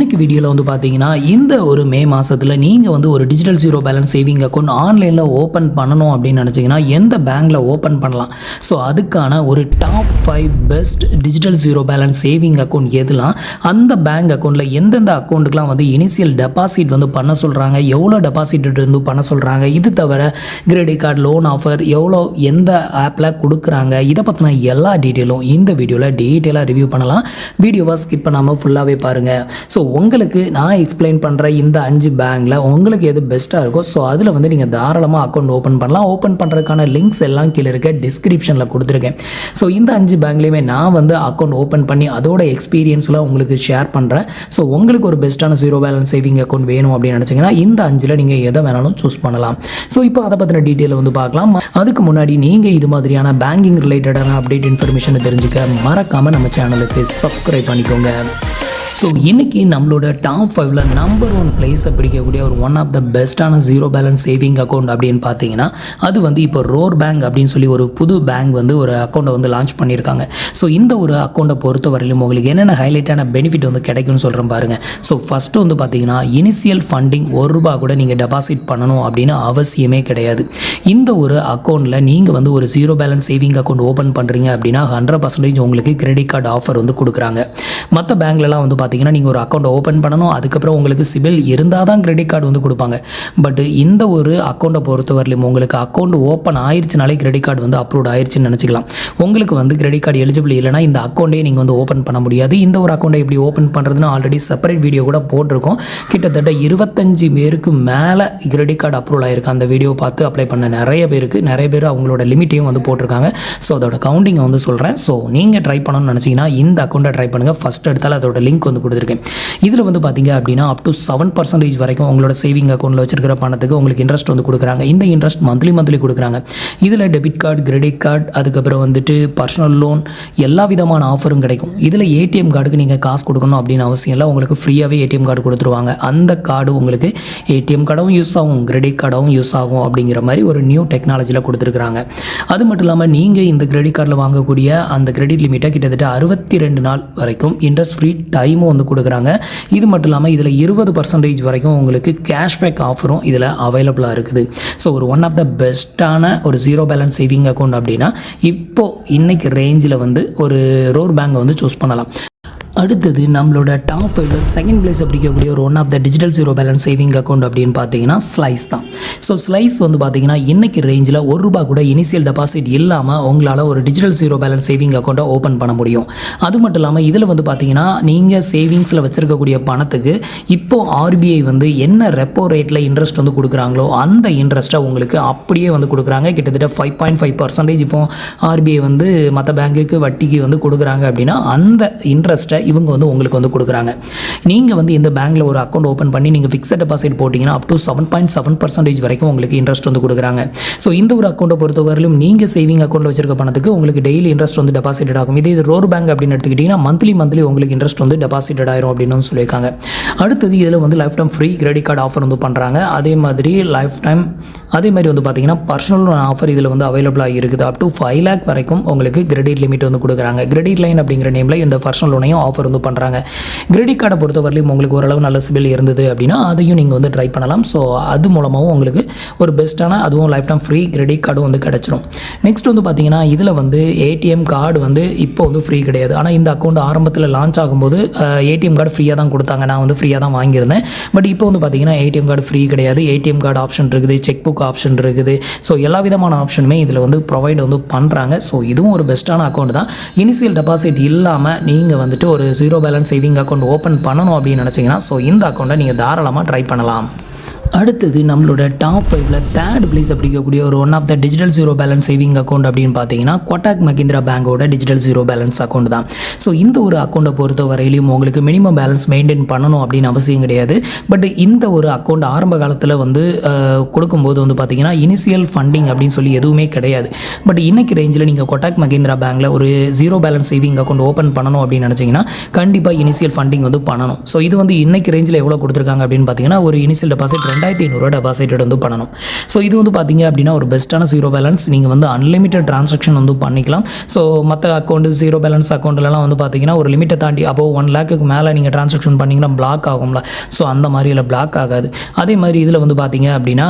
இன்னைக்கு வீடியோவில் வந்து பார்த்தீங்கன்னா இந்த ஒரு மே மாதத்தில் நீங்கள் வந்து ஒரு digital zero balance saving account ஆன்லைனில் ஓப்பன் பண்ணணும் அப்படின்னு நினச்சிங்கன்னா எந்த பேங்க்கில் ஓப்பன் பண்ணலாம். ஸோ அதுக்கான ஒரு top 5 best digital zero balance saving account எதுலாம், அந்த பேங்க் அக்கௌண்ட்டில் எந்தெந்த அக்கௌண்ட்டுக்கெலாம் வந்து இனிஷியல் டெபாசிட் வந்து பண்ண சொல்கிறாங்க, எவ்வளோ டெபாசிட் வந்து பண்ண சொல்கிறாங்க, இது தவிர கிரெடிட் கார்டு லோன் ஆஃபர் எவ்வளோ எந்த ஆப்பில் கொடுக்குறாங்க, இதை பற்றின எல்லா டீட்டெயிலும் இந்த வீடியோவில் டீட்டெயிலாக ரிவ்யூ பண்ணலாம். வீடியோவை ஸ்கிப் பண்ணாமல் ஃபுல்லாகவே பாருங்கள். ஸோ உங்களுக்கு நான் எக்ஸ்பிளைன் பண்ணுற இந்த 5 பேங்க்கில் உங்களுக்கு எது பெஸ்ட்டாக இருக்கோ ஸோ அதில் வந்து நீங்கள் தாராளமாக அக்கௌண்ட் ஓப்பன் பண்ணலாம். ஓப்பன் பண்ணுறதுக்கான லிங்க்ஸ் எல்லாம் கீழே இருக்க டிஸ்கிரிப்ஷனில் கொடுத்துருக்கேன். ஸோ இந்த 5 பேங்க்லேயுமே நான் வந்து அக்கௌண்ட் ஓப்பன் பண்ணி அதோட எக்ஸ்பீரியன்ஸில் உங்களுக்கு ஷேர் பண்ணுறேன். ஸோ உங்களுக்கு ஒரு பெஸ்ட்டான ஜீரோ பேலன்ஸ் சேவிங் அக்கௌண்ட் வேணும் அப்படின்னு நினச்சிங்கன்னா இந்த 5ல் நீங்கள் எதை வேணாலும் சூஸ் பண்ணலாம். ஸோ இப்போ அதை பற்றின டீட்டெயில் வந்து பார்க்கலாம். அதுக்கு முன்னாடி நீங்கள் இது மாதிரியான பேங்கிங் ரிலேட்டடான அப்டேட் இன்ஃபர்மேஷனை தெரிஞ்சுக்க மறக்காமல் நம்ம சேனலுக்கு சப்ஸ்கிரைப் பண்ணிக்கோங்க. ஸோ இன்றைக்கி நம்மளோட டாப் 5ல் நம்பர் 1 பிளேஸை பிடிக்கக்கூடிய ஒரு ஒன் ஆஃப் த பெஸ்ட்டான ஜீரோ பேலன்ஸ் சேவிங் அக்கௌண்ட் அப்படின்னு பார்த்தீங்கன்னா அது வந்து இப்போ ரோர் பேங்க் அப்படின்னு சொல்லி ஒரு புது பேங்க் வந்து ஒரு அக்கௌண்ட்டை வந்து லான்ச் பண்ணியிருக்காங்க. ஸோ இந்த ஒரு அக்கௌண்ட்டை பொறுத்த வரையிலும் உங்களுக்கு என்னென்ன ஹைலைட்டான பெனிஃபிட் வந்து கிடைக்கும்னு சொல்கிறேன் பாருங்கள். ஸோ ஃபஸ்ட்டு வந்து பார்த்தீங்கன்னா இனிஷியல் ஃபண்டிங் ₹1 கூட நீங்கள் டெபாசிட் பண்ணணும் அப்படின்னு அவசியமே கிடையாது. இந்த ஒரு அக்கௌண்ட்டில் நீங்கள் வந்து ஒரு zero balance saving account open பண்ணுறீங்க அப்படின்னா 100% உங்களுக்கு கிரெடிட் கார்டு ஆஃபர் வந்து கொடுக்குறாங்க. மற்ற பேங்க்லலாம் வந்து பார்த்தீங்கன்னா நீங்கள் ஒரு அக்கௌண்ட் ஓப்பன் பண்ணணும், அதுக்கப்புறம் உங்களுக்கு சிபில் இருந்தால் தான் கிரெடிட் கார்டு வந்து கொடுப்பாங்க. பட் இந்த ஒரு அக்கௌண்ட்டை பொறுத்தவரையிலும் உங்களுக்கு அக்கௌண்ட் ஓப்பன் ஆயிடுச்சுனாலே கிரெடிட் கார்டு வந்து அப்ரூவ் ஆயிடுச்சுன்னு நினச்சிக்கலாம். உங்களுக்கு வந்து கிரெடிட் கார்டு எலிஜிபிள் இல்லைனா இந்த அக்கௌண்ட்டே நீங்கள் வந்து ஓப்பன் பண்ண முடியாது. இந்த ஒரு அக்கௌண்ட்டை எப்படி ஓப்பன் பண்ணுறதுன்னு ஆல்ரெடி செப்பரேட் வீடியோ கூட போட்டிருக்கோம். கிட்டத்தட்ட 25 பேருக்கு மேலே கிரெடிட் கார்டு அப்ரூவல் ஆயிருக்கு. அந்த வீடியோ பார்த்து அப்ளை பண்ண நிறைய பேர் அவங்களோட லிமிட்டையும் வந்து போட்டிருக்காங்க. ஸோ அதோட கவுண்டிங்கை வந்து சொல்கிறேன். ஸோ நீங்கள் ட்ரை பண்ணணும்னு நினச்சிங்கன்னா இந்த அக்கௌண்ட்டை ட்ரை பண்ணுங்கள். ஃபஸ்ட் எடுத்தால் அதோட லிங்க் வந்து கொடுத்துருக்கேன். இதில் வந்து பார்த்தீங்க அப்படின்னா அப் டு 7% வரைக்கும் உங்களோட சேவிங் அக்கௌண்ட்டில் வச்சிருக்கிற பணத்துக்கு உங்களுக்கு இன்ட்ரெஸ்ட் வந்து கொடுக்குறாங்க. இந்த இன்ட்ரெஸ்ட் மந்த்லி கொடுக்குறாங்க. இதில் டெபிட் கார்டு, கிரெடிட் கார்டு, அதுக்கப்புறம் வந்துட்டு பர்சனல் லோன் எல்லா விதமான ஆஃபரும் கிடைக்கும். இதில் ஏடிஎம் கார்டுக்கு நீங்கள் காசு கொடுக்கணும் அப்படின்னு அவசியம் இல்லை. உங்களுக்கு ஃப்ரீயாகவே ஏடிஎம் கார்டு கொடுத்துருவாங்க. அந்த கார்டு உங்களுக்கு ஏடிஎம் கார்டாகவும் யூஸ் ஆகும், கிரெடிட் கார்டாகவும் யூஸ் ஆகும் அப்படிங்கிற மாதிரி ஒரு நியூ டெக்னாலஜியில் கொடுத்துருக்குறாங்க. அது மட்டும் இல்லாமல் நீங்கள் இந்த கிரெடிட் கார்டில் வாங்கக்கூடிய அந்த கிரெடிட் லிமிட்டை கிட்டத்தட்ட 62 நாள் வரைக்கும் இன்ட்ரெஸ்ட் ஃப்ரீ டைமும் வந்து கொடுக்குறாங்க. இது மட்டும் இல்லாமல் இதில் 20% வரைக்கும் உங்களுக்கு கேஷ்பேக் ஆஃபரும் இதில் அவைலபிளாக இருக்குது. ஸோ ஒரு ஒன் ஆஃப் த பெஸ்ட்டான ஒரு ஜீரோ பேலன்ஸ் சேவிங் அக்கௌண்ட் அப்படின்னா இப்போது இன்னைக்கு ரேஞ்சில் வந்து ஒரு ரோர் பேங்கை வந்து சூஸ் பண்ணலாம். அடுத்தது நம்மளோட டாப் 5ல் செகண்ட் பிளேஸ் பிடிக்கக்கூடிய ஒரு one of the digital zero balance saving account அப்படின்னு பார்த்தீங்கன்னா ஸ்லைஸ் தான். ஸோ ஸ்லைஸ் வந்து பார்த்தீங்கன்னா இன்றைக்கி ரேஞ்சில் ₹1 கூட இனிஷியல் டெபாசிட் இல்லாமல் உங்களால் ஒரு டிஜிட்டல் ஜீரோ பேலன்ஸ் சேவிங் அக்கௌண்ட்டை ஓப்பன் பண்ண முடியும். அது மட்டும் இல்லாமல் இதில் வந்து பார்த்தீங்கன்னா நீங்கள் சேவிங்ஸில் வச்சுருக்கக்கூடிய பணத்துக்கு இப்போது ஆர்பிஐ வந்து என்ன ரெப்போ ரேட்டில் இன்ட்ரெஸ்ட் வந்து கொடுக்குறாங்களோ அந்த இன்ட்ரெஸ்ட்டை உங்களுக்கு அப்படியே வந்து கொடுக்குறாங்க. கிட்டத்தட்ட 5.5% இப்போ ஆர்பிஐ வந்து மற்ற பேங்குக்கு வட்டிக்கு வந்து கொடுக்குறாங்க அப்படின்னா அந்த இன்ட்ரெஸ்ட்டை இவங்க வந்து உங்களுக்கு வந்து கொடுக்குறாங்க. நீங்கள் வந்து இந்த பேங்க்கில் ஒரு அக்கௌண்ட் ஓப்பன் பண்ணி நீங்கள் ஃபிக்ஸட் டெபாசிட் போட்டிங்கன்னா அப் டு 7.7% வரைக்கும் உங்களுக்கு இன்ட்ரெஸ்ட் வந்து கொடுக்குறாங்க. ஸோ இந்த ஒரு அக்கௌண்ட்டை பொறுத்தவரையிலும் நீங்கள் சேவிங் அக்கௌண்ட்டில் வச்சிருக்க பணத்துக்கு உங்களுக்கு டெய்லி இன்ட்ரெஸ்ட் வந்து டெபாசிட் ஆகும். இதே இது ரோர் பேங்க் அப்படின்னு எடுத்துக்கிட்டிங்கன்னா மந்த்லி உங்களுக்கு இன்ட்ரெஸ்ட் வந்து டெபாசிட் ஆயிரும் அப்படின்னு சொல்லியிருக்காங்க. அடுத்தது இதில் வந்து life time free credit card offer வந்து பண்ணுறாங்க. அதே மாதிரி வந்து பார்த்தீங்கன்னா பர்சனல் லோன் ஆஃபர் இதில் வந்து அவைலபிளாக இருக்குது. அப் டு 5 lakh வரைக்கும் உங்களுக்கு கிரெடிட் லிமிட் வந்து கொடுக்குறாங்க. கிரெடிட் லைன் அப்படிங்கிற நேமில் இந்த பர்சனல் லோனையும் ஆஃபர் வந்து பண்ணுறாங்க. கிரெடிட் கார்டை பொறுத்தவரையிலும் உங்களுக்கு ஓரளவு நல்ல சிபில் இருந்தது அப்படின்னா அதையும் நீங்கள் வந்து ட்ரை பண்ணலாம். ஸோ அது மூலமாகவும் உங்களுக்கு ஒரு பெஸ்ட்டான அதுவும் லைஃப் டைம் ஃப்ரீ கிரெடிட் கார்டும் வந்து கிடச்சிரும். நெக்ஸ்ட் வந்து பார்த்தீங்கன்னா இதில் வந்து ஏடிஎம் கார்டு வந்து இப்போ வந்து ஃப்ரீ கிடையாது. ஆனால் இந்த அக்கௌண்ட் ஆரம்பத்தில் லான்ச் ஆகும்போது ஏடிஎம் கார்டு ஃப்ரீயாக தான் கொடுத்தாங்க. நான் வந்து ஃப்ரீயாக தான் வாங்கியிருந்தேன். பட் இப்போ வந்து பார்த்தீங்கன்னா ஏடிஎம் கார்டு ஃப்ரீ கிடையாது. ஏடிஎம் கார்டு ஆப்ஷன் இருக்குது, செக் புக் ஆப்ஷன் இருக்குது. ஸோ எல்லா விதமான ஆப்ஷனுமே இதில் வந்து ப்ரொவைட் வந்து பண்ணுறாங்க. ஸோ இதுவும் ஒரு பெஸ்ட்டான அக்கௌண்ட் தான். இனிஷியல் டெபாசிட் இல்லாமல் நீங்கள் வந்துட்டு ஒரு zero balance saving account open பண்ணணும் அப்படின்னு நினச்சிங்கன்னா ஸோ இந்த அக்கௌண்ட்டை நீங்கள் தாராளமாக ட்ரை பண்ணலாம். அடுத்தது நம்மளோட டாப் 5ல் தேர்ட் பிளேஸ் பிடிக்கக்கூடிய ஒரு one of the digital zero balance saving account அப்படின்னு பார்த்தீங்கன்னா கோட்டாக் மஹிந்திரா பேங்கோட டிஜிட்டல் ஜீரோ பேலன்ஸ் அக்கௌண்ட் தான். ஸோ இந்த ஒரு அக்கௌண்ட்டை பொறுத்த வரையிலையும் உங்களுக்கு மினிமம் பேலன்ஸ் மெயின்டைன் பண்ணணும் அப்படின்னு அவசியம் கிடையாது. பட் இந்த ஒரு அக்கௌண்ட் ஆரம்ப காலத்தில் வந்து கொடுக்கும்போது வந்து பார்த்தீங்கன்னா இனிஷியல் ஃபண்டிங் அப்படின்னு சொல்லி எதுவுமே கிடையாது. பட் இன்னைக்கு ரேஞ்சில் நீங்கள் கோட்டாக் மஹிந்திரா பேங்கில் ஒரு zero balance saving account open பண்ணணும் அப்படின்னு நினச்சிங்கன்னா கண்டிப்பாக இனிஷியல் ஃபண்டிங் வந்து பண்ணணும். ஸோ இது வந்து இன்னைக்கு ரேஞ்சில் எவ்வளோ கொடுத்துருக்காங்க அப்படின்னு பார்த்தீங்கன்னா ஒரு இனிஷியல் டெபாசிட் $2500 டெபாசிட் வந்து பண்ணணும். ஸோ இது வந்து பார்த்தீங்க அப்படின்னா ஒரு பெஸ்ட்டான ஜீரோ பேலன்ஸ். நீங்கள் வந்து அன்லிமிட்டட் ட்ரான்சாக்ஷன் வந்து பண்ணிக்கலாம். ஸோ மற்ற அக்கௌண்ட் ஜீரோ பேலன்ஸ் அக்கௌண்ட்லலாம் வந்து பார்த்தீங்கன்னா ஒரு லிமிட்டை தாண்டி அப்போ 1 lakhக்கு மேலே நீங்கள் ட்ரான்சாக்ஷன் பண்ணிங்கன்னா பிளாக் ஆகும்ல. ஸோ அந்த மாதிரி இல்லை, பிளாக் ஆகாது. அதே மாதிரி இதில் வந்து பார்த்தீங்க அப்படின்னா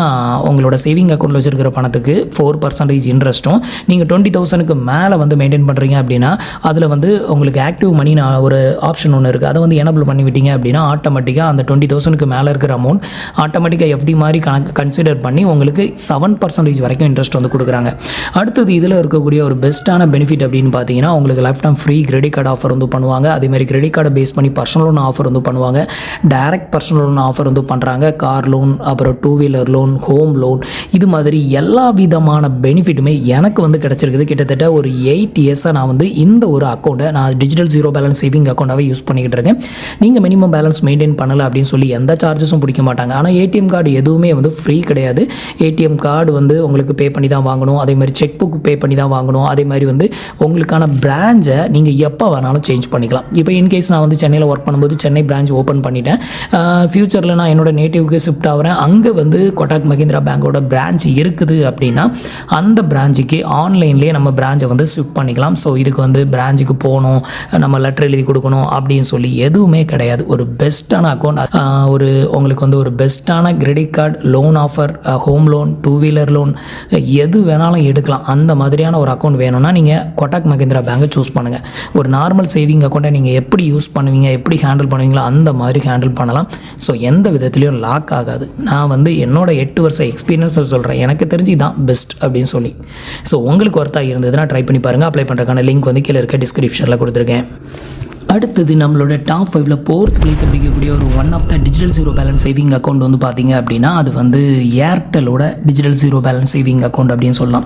உங்களோட சேவிங் அக்கௌண்ட்டில் வச்சுருக்கிற பணத்துக்கு 4% இன்ட்ரெஸ்ட்டும், நீங்கள் 20,000க்கு மேலே வந்து மெயின்டைன் பண்ணுறீங்க அப்படின்னா அதில் வந்து உங்களுக்கு ஆக்டிவ் மணி ஒரு ஆப்ஷன் ஒன்று இருக்குது. அதை வந்து எனபிள் பண்ணி விட்டீங்க அப்படின்னா ஆட்டோமேட்டிக்காக அந்த 20,000க்கு மேலே இருக்கிற அமௌண்ட் ஆட்டோமேட்டிக்காக எஃப்டி மாதிரி கன்சிடர் பண்ணி உங்களுக்கு 7% வரைக்கும் இன்ட்ரெஸ்ட் வந்து கொடுக்குறாங்க. அடுத்தது இதில் இருக்கக்கூடிய ஒரு பெஸ்ட்டான பெனிஃபிட் அப்படின்னு பார்த்தீங்கன்னா உங்களுக்கு life time free credit card offer வந்து பண்ணுவாங்க. அதேமாதிரி கிரெடிட் கார்டை பேஸ் பண்ணி பர்சனல் லோன் ஆஃபர் வந்து பண்ணுவாங்க. டைரக்ட் பர்சனல் லோன் ஆஃபர் வந்து பண்ணுறாங்க. கார் லோன், அப்புறம் 2-wheeler லோன், ஹோம் லோன், இது மாதிரி எல்லா விதமான பெனிஃபிட்டுமே எனக்கு வந்து கிடச்சிருக்குது. கிட்டத்தட்ட ஒரு 8 இயர்ஸாக நான் வந்து இந்த ஒரு அக்கௌண்ட்டை நான் டிஜிட்டல் ஜீரோ பேலன்ஸ் சேவிங் அக்கௌண்ட்டாகவே யூஸ் பண்ணிக்கிட்டு இருக்கேன். நீங்கள் மினிமம் பேலன்ஸ் மெயின்டைன் பண்ணலை அப்படின்னு சொல்லி எந்த சார்ஜஸும் பிடிக்க மாட்டாங்க. ஆனால் ஏடிஎம் கார்டு எதுவுமே வந்து ஃப்ரீ கிடையாது. ஏடிஎம் கார்டு வந்து உங்களுக்கு பே பண்ணி தான் வாங்கணும். அதே மாதிரி செக் புக் பே பண்ணி தான் வாங்கணும். அதே மாதிரி வந்து உங்களுக்கான பிரான்ச்சை நீங்கள் எப்போ வேணாலும் சேஞ்ச் பண்ணிக்கலாம். இப்போ இன்கேஸ் நான் வந்து சென்னையில் ஒர்க் பண்ணும்போது சென்னை பிரான்ச் ஓப்பன் பண்ணிட்டேன். ஃப்யூச்சரில் நான் என்னோட நேட்டிவ்க்கு ஷிஃப்ட் ஆகிறேன், அங்கே வந்து கொட்டாக் மஹிந்திரா பேங்கோட பிரான்ச் இருக்குது அப்படின்னா அந்த பிரான்ச்சுக்கு ஆன்லைன்லேயே நம்ம பிரான்ச்சை வந்து ஷிஃப்ட் பண்ணிக்கலாம். ஸோ இதுக்கு வந்து பிரான்ச்சுக்கு போகணும், நம்ம லெட்டர் எழுதி கொடுக்கணும் அப்படின்னு சொல்லி எதுவுமே கிடையாது. ஒரு பெஸ்ட்டான அக்கௌண்ட், ஒரு உங்களுக்கு வந்து ஒரு பெஸ்ட்டான credit card, loan offer, home loan, 2-wheeler loan, எது வேணாலும் எடுக்கலாம். அந்த மாதிரியான ஒரு அக்கௌண்ட் வேணும்னா நீங்கள் கொட்டாக் மஹிந்திரா பேங்கை சூஸ் பண்ணுங்கள். ஒரு நார்மல் சேவிங் அக்கௌண்ட்டை நீங்கள் எப்படி யூஸ் பண்ணுவீங்க, எப்படி ஹேண்டில் பண்ணுவீங்களோ அந்த மாதிரி ஹேண்டில் பண்ணலாம். ஸோ எந்த விதத்துலையும் லாக் ஆகாது. நான் வந்து என்னோட 8 வருஷ எக்ஸ்பீரியன்ஸை சொல்கிறேன், எனக்கு தெரிஞ்சு தான் பெஸ்ட் அப்படின்னு சொல்லி. ஸோ உங்களுக்கு ஒர்த்தாக இருந்ததுன்னா ட்ரை பண்ணி பாருங்கள். அப்ளை பண்ணுறதுக்கான லிங்க் வந்து கீழே இருக்க டிஸ்கிரிப்ஷனில் கொடுத்துருக்கேன். அடுத்தது நம்மளோட டாப் 5ல் 4th பிளேஸ் பிடிக்கக்கூடிய ஒரு one of the digital zero balance saving account வந்து பார்த்தீங்க அப்படின்னா அது வந்து ஏர்டெலோட digital zero balance saving account அப்படின்னு சொல்லலாம்.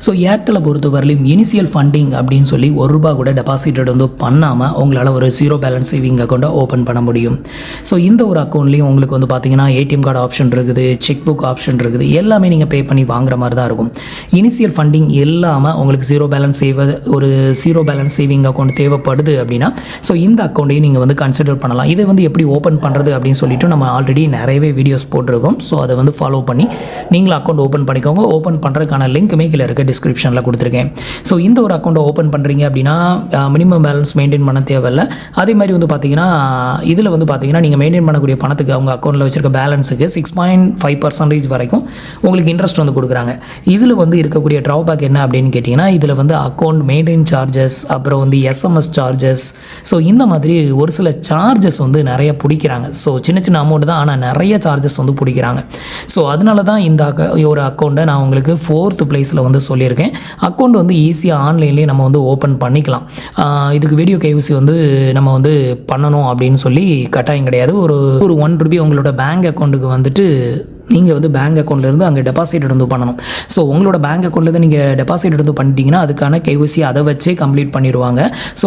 ஸோ ஏர்டெலை பொறுத்தவரையிலும் இனிஷியல் ஃபண்டிங் அப்படின்னு சொல்லி ₹1 கூட டெபாசிட்டட் வந்து பண்ணாமல் உங்களால் ஒரு ஜீரோ பேலன்ஸ் சேவிங் அக்கௌண்ட்டை ஓப்பன் பண்ண முடியும். ஸோ இந்த ஒரு அக்கௌண்ட்லேயும் உங்களுக்கு வந்து பார்த்தீங்கன்னா ஏடிஎம் கார்டு ஆப்ஷன் இருக்குது, செக் புக் ஆப்ஷன் இருக்குது, எல்லாமே நீங்கள் பே பண்ணி வாங்குற மாதிரி தான் இருக்கும். இனிஷியல் ஃபண்டிங் இல்லாமல் உங்களுக்கு ஜீரோ பேலன்ஸ் சேவிங் அக்கௌண்ட் தேவைப்படுது அப்படின்னா ஸோ இந்த அக்கௌண்ட்டையும் நீங்கள் வந்து கன்சிடர் பண்ணலாம். இதை வந்து எப்படி ஓப்பன் பண்ணுறது அப்படின்னு சொல்லிட்டு நம்ம ஆல்ரெடி நிறையவே வீடியோஸ் போட்டிருக்கோம். ஸோ அதை வந்து ஃபாலோ பண்ணி நீங்களும் அக்கௌண்ட் ஓப்பன் பண்ணிக்கோங்க. ஓப்பன் பண்ணுறதுக்கான லிங்க்குமே கீழே இருக்க டிஸ்கிரிப்ஷனில் கொடுத்துருக்கேன். ஸோ இந்த ஒரு அக்கௌண்ட்டை ஓப்பன் பண்ணுறீங்க அப்படின்னா மினிமம் பேலன்ஸ் மெயின்டைன் பண்ண தேவையில்லை. அதே மாதிரி வந்து பார்த்தீங்கன்னா இதில் வந்து பார்த்தீங்கன்னா நீங்கள் மெயின்டைன் பண்ணக்கூடிய பணத்துக்கு அவங்க அக்கௌண்ட்டில் வச்சிருக்க பேலன்ஸுக்கு 6.5% வரைக்கும் உங்களுக்கு இன்ட்ரெஸ்ட் வந்து கொடுக்குறாங்க. இதில் வந்து இருக்கக்கூடிய ட்ராபேக் என்ன அப்படின்னு கேட்டிங்கன்னா இதில் வந்து அக்கௌண்ட் மெயின்டைன் சார்ஜஸ், அப்புறம் வந்து எஸ்எம்எஸ் சார்ஜஸ், ஸோ இந்த மாதிரி ஒரு சில சார்ஜஸ் வந்து நிறைய பிடிக்கிறாங்க. ஸோ சின்ன அமௌண்ட் தான், ஆனால் நிறைய சார்ஜஸ் வந்து பிடிக்கிறாங்க. ஸோ அதனால தான் இந்த ஒரு அக்கௌண்ட்டை நான் உங்களுக்கு 4th பிளேஸில் வந்து சொல்லியிருக்கேன். அக்கௌண்ட் வந்து ஈஸியாக ஆன்லைன்லேயே நம்ம வந்து ஓப்பன் பண்ணிக்கலாம். இதுக்கு வீடியோ கேவிசி வந்து நம்ம வந்து பண்ணணும் அப்படின்னு சொல்லி கட்டாயம் கிடையாது. ஒரு ₹1 உங்களோட பேங்க் அக்கௌண்ட்டுக்கு வந்துட்டு நீங்கள் வந்து பேங்க் அக்கௌண்ட்லேருந்து அங்கே டெபாசிட் வந்து பண்ணணும். ஸோ உங்களோட பேங்க் அக்கௌண்ட்லேருந்து நீங்கள் டெபாசிட் வந்து பண்ணிட்டீங்கன்னா அதுக்கான கேவிசி அதை வச்சே கம்ப்ளீட் பண்ணிடுவாங்க. ஸோ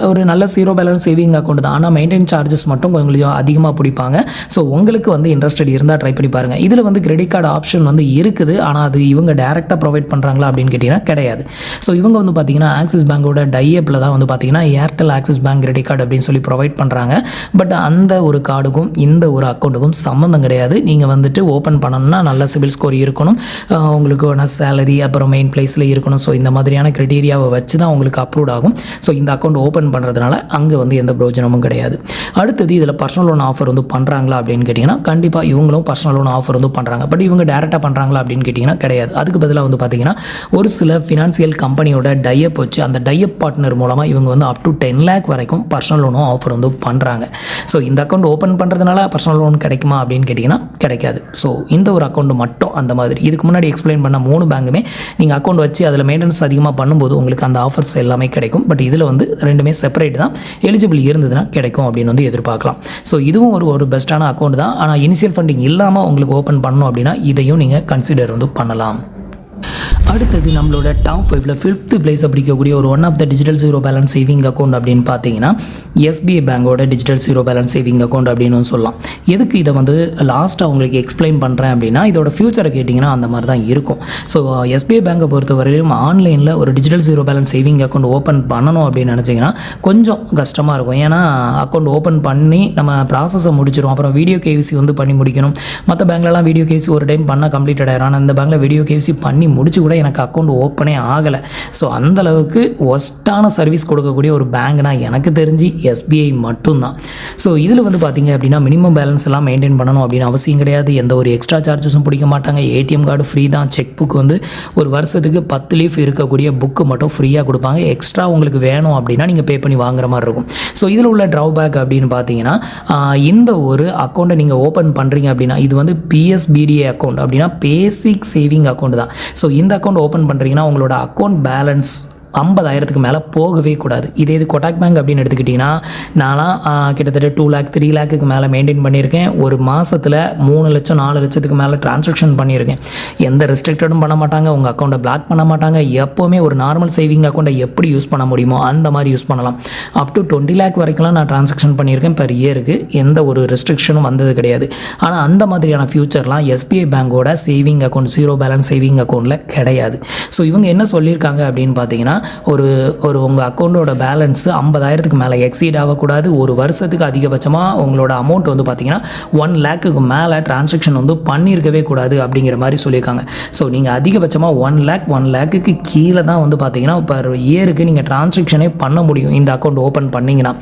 ஒரு நல்ல ஜீரோ பேலன்ஸ் சேவிங் அக்கௌண்ட் தான், ஆனால் மெயின்டைன் சார்ஜஸ் மட்டும் கொஞ்சம் அதிகமாக பிடிப்பாங்க. ஸோ உங்களுக்கு வந்து இன்ட்ரெஸ்டட் இருந்தால் ட்ரை பண்ணி பாருங்கள். இதில் வந்து கிரெடிட் கார்டு ஆப்ஷன் வந்து இருக்குது, ஆனால் அது இவங்க டேரெக்டாக ப்ரொவைட் பண்ணுறாங்களா அப்படின்னு கேட்டிங்கன்னா கிடையாது. ஸோ இவங்க வந்து பார்த்தீங்கன்னா ஆக்சிஸ் பேங்கோட டையப்பில் தான் வந்து பார்த்தீங்கன்னா Airtel axis bank credit card அப்படின்னு சொல்லி ப்ரொவைட் பண்ணுறாங்க. பட் அந்த ஒரு கார்டுக்கும் இந்த ஒரு அக்கௌண்ட்டுக்கும் சம்மந்தம் கிடையாது. நீங்கள் வந்துட்டு ஓப்பன் பண்ணணும்னா நல்ல சிபில் ஸ்கோர் இருக்கணும், உங்களுக்கு வேணால் சேலரி, அப்புறம் மெயின் பிளேஸில் இருக்கணும். ஸோ இந்த மாதிரியான க்ரைட்டீரியாவை வச்சு தான் உங்களுக்கு அப்ரூவ் ஆகும். ஸோ இந்த அக்கௌண்ட் ஓப்பன் பண்ணுறதுனால அங்கே வந்து எந்த பிரோஜனமும் கிடையாது. அடுத்தது இதில் பர்சனல் லோன் ஆஃபர் வந்து பண்ணுறாங்களா அப்படின்னு கேட்டிங்கன்னா கண்டிப்பாக இவங்களும் பர்சனல் லோன் ஆஃபர் வந்து பண்ணுறாங்க. பட் இவங்க டேரெக்டாக பண்ணுறாங்களா அப்படின்னு கேட்டிங்கன்னா கிடையாது. அதுக்கு பதிலாக வந்து பார்த்திங்கன்னா ஒரு சில ஃபினான்சியல் கம்பெனியோட டையப் வச்சு அந்த டையப் பார்ட்னர் மூலமாக இவங்க வந்து அப் டு 10 lakh வரைக்கும் பர்சனல் லோனும் ஆஃபர் வந்து பண்ணுறாங்க. ஸோ இந்த அக்கௌண்ட் ஓப்பன் பண்ணுறதுனால பர்சனல் லோன் கிடைக்குமா அப்படின்னு கேட்டிங்கன்னா கிடைக்காது. ஸோ இந்த ஒரு அக்கௌண்ட் மட்டும் அந்த மாதிரி. இதுக்கு முன்னாடி எக்ஸ்பிளைன் பண்ண 3 பேங்குமே நீங்கள் அக்கௌண்ட் வச்சு அதில் மெயின்டெனன்ஸ் அதிகமாக பண்ணும்போது உங்களுக்கு அந்த ஆஃபர்ஸ் எல்லாமே கிடைக்கும். பட் இதில் வந்து ரெண்டுமே செப்பரேட் தான். எலிஜிபிள் இருந்ததுன்னா கிடைக்கும் அப்படின்னு வந்து எதிர்பார்க்கலாம். ஸோ இதுவும் ஒரு பெஸ்ட்டான அக்கௌண்ட் தான். ஆனால் இனிஷியல் ஃபண்டிங் இல்லாமல் உங்களுக்கு ஓப்பன் பண்ணணும் அப்படின்னா இதையும் நீங்கள் கன்சிடர் வந்து பண்ணலாம். அடுத்தது நம்மளோட டாப் 5ல 5th பிளேஸ் பிடிக்கக்கூடிய ஒரு one of the digital zero balance saving account அப்படின்னு பார்த்தீங்கன்னா எஸ்பிஐ பேங்கோட digital zero balance saving account அப்படின்னு சொல்லலாம். எதுக்கு இதை வந்து லாஸ்ட்டாக உங்களுக்கு எக்ஸ்பிளைன் பண்ணுறேன் அப்படின்னா இதோட ஃபியூச்சரை கேட்டிங்கன்னா அந்த மாதிரி தான் இருக்கும். ஸோ எஸ்பிஐ பேங்கை பொறுத்தவரையிலும் ஆன்லைனில் ஒரு digital zero balance saving account open பண்ணணும் அப்படின்னு நினச்சிங்கன்னா கொஞ்சம் கஷ்டமாக இருக்கும். ஏன்னா அக்கௌண்ட் ஓப்பன் பண்ணி நம்ம ப்ராசஸை முடிச்சிடும். அப்புறம் வீடியோ கேவிசி வந்து பண்ணி முடிக்கணும். மற்ற பேங்க்லலாம் வீடியோ கேவிசி ஒரு டைம் பண்ணால் கம்ப்ளீட்டட் ஆயிரும். ஆனால் இந்த பேங்கில் வீடியோ கேவிசி பண்ணி முடிச்சு கூட எனக்கு அக்கௌண்ட் ஓப்பனே ஆகலை. ஸோ அந்தளவுக்கு ஒஸ்ட்டான சர்வீஸ் கொடுக்கக்கூடிய ஒரு பேங்க்னா எனக்கு தெரிஞ்சு எஸ்பிஐ மட்டும்தான். ஸோ இதில் வந்து பார்த்திங்க அப்படின்னா மினிமம் பேலன்ஸ் எல்லாம் மெயின்டைன் பண்ணணும் அப்படின்னு அவசியம் கிடையாது. எந்த ஒரு எக்ஸ்ட்ரா சார்ஜஸும் பிடிக்க மாட்டாங்க. ஏடிஎம் கார்டு ஃப்ரீ தான். செக் புக் வந்து ஒரு வருஷத்துக்கு 10 லீஃப் இருக்கக்கூடிய புக்கு மட்டும் ஃப்ரீயாக கொடுப்பாங்க. எக்ஸ்ட்ரா உங்களுக்கு வேணும் அப்படின்னா நீங்கள் பே பண்ணி வாங்குற மாதிரி இருக்கும். ஸோ இதில் உள்ள ட்ராபேக் அப்படின்னு பார்த்தீங்கன்னா இந்த ஒரு அக்கௌண்ட்டை நீங்கள் ஓப்பன் பண்ணுறீங்க அப்படின்னா இது வந்து பிஎஸ்பிடிஏ அக்கௌண்ட் அப்படின்னா பேசிக் சேவிங் அக்கௌண்ட் தான். ஸோ இந்த அக்கௌண்ட் ஓப்பன் பண்ணுறீங்கன்னா உங்களோட அக்கௌண்ட் பேலன்ஸ் 50,000க்கு மேலே போகவே கூடாது. இது கொட்டாக் பேங்க் அப்படின்னு எடுத்துக்கிட்டிங்கன்னா நான்லாம் கிட்டத்தட்ட 2 lakh 3 lakhக்கு மேலே மெயின்டைன் பண்ணியிருக்கேன். ஒரு மாதத்தில் 3 லட்சம் 4 லட்சத்துக்கு மேலே டிரான்சாக்ஷன் பண்ணியிருக்கேன். எந்த ரெஸ்ட்ரிக்டடும் பண்ண மாட்டாங்க. உங்கள் அக்கௌண்ட்டை பிளாக் பண்ண மாட்டாங்க. எப்போவுமே ஒரு நார்மல் சேவிங் அக்கௌண்ட்டை எப்படி யூஸ் பண்ண முடியுமோ அந்த மாதிரி யூஸ் பண்ணலாம். அப் டு 20 lakh வரைக்கும்லாம் நான் டிரான்சாக்ஷன் பண்ணியிருக்கேன் பெர் இயருக்கு. எந்த ஒரு ரெஸ்ட்ரிக்ஷனும் வந்தது கிடையாது. ஆனால் அந்த மாதிரியான ஃபியூச்சர்லாம் எஸ்பிஐ பேங்கோட saving account zero balance saving அக்கௌண்ட்டில் கிடையாது. ஸோ இவங்க என்ன சொல்லியிருக்காங்க அப்படின்னு பார்த்தீங்கன்னா ஒரு உங்கள் அக்கௌண்ட்டோட பேலன்ஸ் 50,000க்கு மேலே எக்ஸீட் ஆகக்கூடாது. ஒரு வருஷத்துக்கு அதிகபட்சமாக உங்களோட அமௌண்ட் வந்து பார்த்தீங்கன்னா 1 lakhக்கு மேலே டிரான்சாக்ஷன் வந்து பண்ணியிருக்கவே கூடாது அப்படிங்கிற மாதிரி சொல்லியிருக்காங்க. ஸோ நீங்கள் அதிகபட்சமாக 1 lakhக்கு கீழே தான் வந்து பார்த்தீங்கன்னா பர் இயருக்கு நீங்கள் டிரான்சாக்ஷனே பண்ண முடியும் இந்த அக்கௌண்ட் ஓப்பன் பண்ணிங்கன்னா.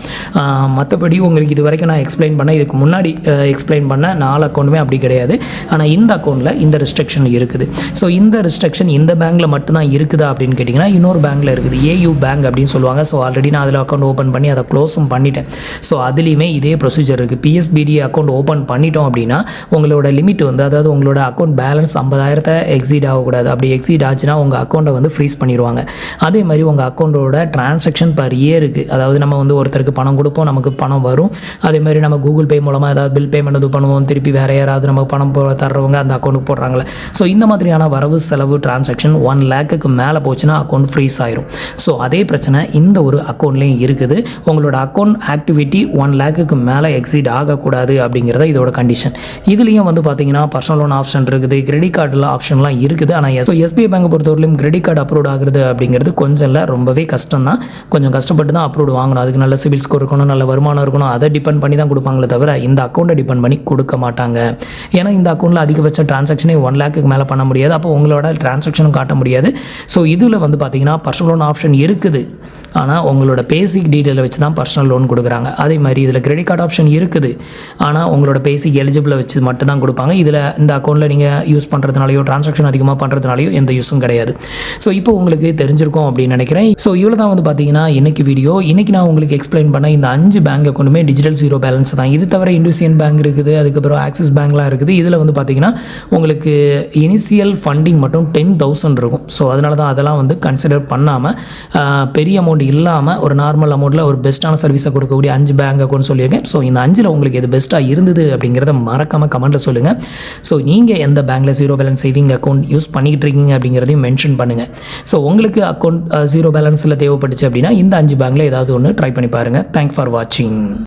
மற்றபடி உங்களுக்கு இது வரைக்கும் நான் எக்ஸ்பிளைன் பண்ண இதுக்கு முன்னாடி எக்ஸ்பிளைன் பண்ண 4 அக்கௌண்ட்டுமே அப்படி கிடையாது. ஆனால் இந்த அக்கௌண்ட்டில் இந்த ரெஸ்ட்ரிக்ஷன் இருக்குது. ஸோ இந்த ரெஸ்ட்ரிக்ஷன் இந்த பேங்க்கில் மட்டும்தான் இருக்குதா அப்படின்னு கேட்டிங்கன்னா இன்னொரு பேங்க்கில் இருக்குது. ஏயு பேங்க் அப்படின்னு சொல்லுவாங்க. ஸோ ஆல்ரெடி நான் அதில் அக்கௌண்ட் ஓப்பன் பண்ணி அதை க்ளோஸும் பண்ணிட்டேன். ஸோ அதுலேயுமே இதே ப்ரொசீஜர் இருக்குது. பிஎஸ்பிடி அக்கௌண்ட் ஓப்பன் பண்ணிட்டோம் அப்படின்னா உங்களோட லிமிட் வந்து அதாவது உங்களோட அக்கௌண்ட் பேலன்ஸ் 50,000 எக்ஸீட் ஆகக்கூடாது. அப்படி எக்ஸீட் ஆச்சுன்னா உங்கள் அக்கௌண்ட்டை வந்து ஃப்ரீஸ் பண்ணிடுவாங்க. அதே மாதிரி உங்கள் அக்கௌண்ட்டோட டிரான்சாக்ஷன் பர் இயருக்கு அதாவது நம்ம வந்து ஒருத்தருக்கு பணம் கொடுப்போம், நமக்கு பணம் வரும். அதே மாதிரி நம்ம கூகுள் பே மூலமாக ஏதாவது பில் பேமெண்ட் இது பண்ணுவோம். திருப்பி வேறு யாராவது நமக்கு பணம் தர்றவங்க அந்த அக்கௌண்ட்டுக்கு போடுறாங்களே. ஸோ இந்த மாதிரியான வரவு செலவு டிரான்சாக்ஷன் 1 lakhக்கு மேலே போச்சுன்னா அக்கௌண்ட் ஃப்ரீஸ் ஆயிரும். ஸோ அதே பிரச்சனை இந்த ஒரு அக்கௌண்ட்லேயும் இருக்குது. உங்களோட அக்கௌண்ட் ஆக்டிவிட்டி 1 lakhக்கு மேலே எக்ஸீட் ஆகக்கூடாது அப்படிங்கிறத இதோட கண்டிஷன். இதுலேயும் வந்து பார்த்தீங்கன்னா பர்சனல் லோன் ஆப்ஷன் இருக்குது, கிரெடிட் கார்டில் ஆப்ஷன்லாம் இருக்குது. ஆனால் எஸ்பிஐ பேங்கை பொறுத்தவரையிலும் கிரெடிட் கார்டு அப்ரூவ் ஆகுறது அப்படிங்கிறது கொஞ்சம் இல்லை, ரொம்பவே கஷ்டம் தான். கொஞ்சம் கஷ்டப்பட்டு தான் அப்ரூவ் வாங்கணும். அதுக்கு நல்ல சிபில் ஸ்கோர் இருக்கணும், நல்ல வருமானம் இருக்கணும். அதை டிபெண்ட் பண்ணி தான் கொடுப்பாங்களே தவிர இந்த அக்கௌண்ட்டை டிபெண்ட் பண்ணி கொடுக்க மாட்டாங்க. ஏன்னா இந்த அக்கௌண்ட்டில் அதிகபட்ச டிரான்சாக்ஷனே 1 lakhக்கு மேலே பண்ண முடியாது. அப்போ உங்களோட டிரான்சாக்ஷனும் காட்ட முடியாது. ஸோ இதில் வந்து பார்த்தீங்கன்னா பர்சனல் லோன் ஆப்ஷன் இருக்குது. ஆனால் உங்களோட பேசிக் டீட்டெயிலை வச்சு தான் பர்சனல் லோன் கொடுக்குறாங்க. அதே மாதிரி இதில் கிரெடிட் கார்டு ஆப்ஷன் இருக்குது. ஆனால் உங்களோட பேசிக் எலிஜிபிளை வச்சு மட்டும் தான் கொடுப்பாங்க. இதில் இந்த அக்கௌண்ட்டில் நீங்கள் யூஸ் பண்ணுறதுனாலையோ டிரான்சாக்ஷன் அதிகமாக பண்ணுறதுனாலையோ எந்த யூஸும் கிடையாது. ஸோ இப்போ உங்களுக்கு தெரிஞ்சிருக்கும் அப்படின்னு நினைக்கிறேன். ஸோ இவ்வளோ தான் வந்து பார்த்தீங்கன்னா இன்றைக்கி வீடியோ. இன்றைக்கி நான் உங்களுக்கு எக்ஸ்பிளைன் பண்ண இந்த 5 பேங்க் அக்கௌண்ட்டுமே டிஜிட்டல் ஜீரோ பேலன்ஸ் தான். இது தவிர இண்டஸ்இண்ட் பேங்க் இருக்குது, அதுக்கப்புறம் ஆக்சிஸ் பேங்க்லாம் இருக்குது. இதில் வந்து பார்த்தீங்கன்னா உங்களுக்கு இனிஷியல் ஃபண்டிங் மட்டும் 10,000 இருக்கும். ஸோ அதனால தான் அதெல்லாம் வந்து கன்சிடர் பண்ணாமல் பெரிய அமௌண்ட் இல்லாமல் ஒரு நார்மல் அமௌண்ட்டில் ஒரு பெஸ்ட்டான சர்வீஸை கொடுக்கக்கூடிய 5 பேங்க் அக்கௌண்ட் சொல்லியிருக்கேன். ஸோ இந்த 5ல் உங்களுக்கு எது பெஸ்ட்டாக இருந்தது அப்படிங்கிறத மறக்காமல் கமெண்ட்டில் சொல்லுங்கள். ஸோ நீங்கள் எந்த பேங்க்கில் zero balance saving account use பண்ணிக்கிட்டு இருக்கீங்க அப்படிங்கிறதையும் மென்ஷன் பண்ணுங்கள். ஸோ உங்களுக்கு அக்கௌண்ட் ஜீரோ பேலன்ஸில் தேவைப்பட்டுச்சு அப்படின்னா இந்த 5 பேங்க்கில் ஏதாவது ஒன்று ட்ரை பண்ணி பாருங்கள். தேங்க்ஸ் ஃபார் வாட்சிங்.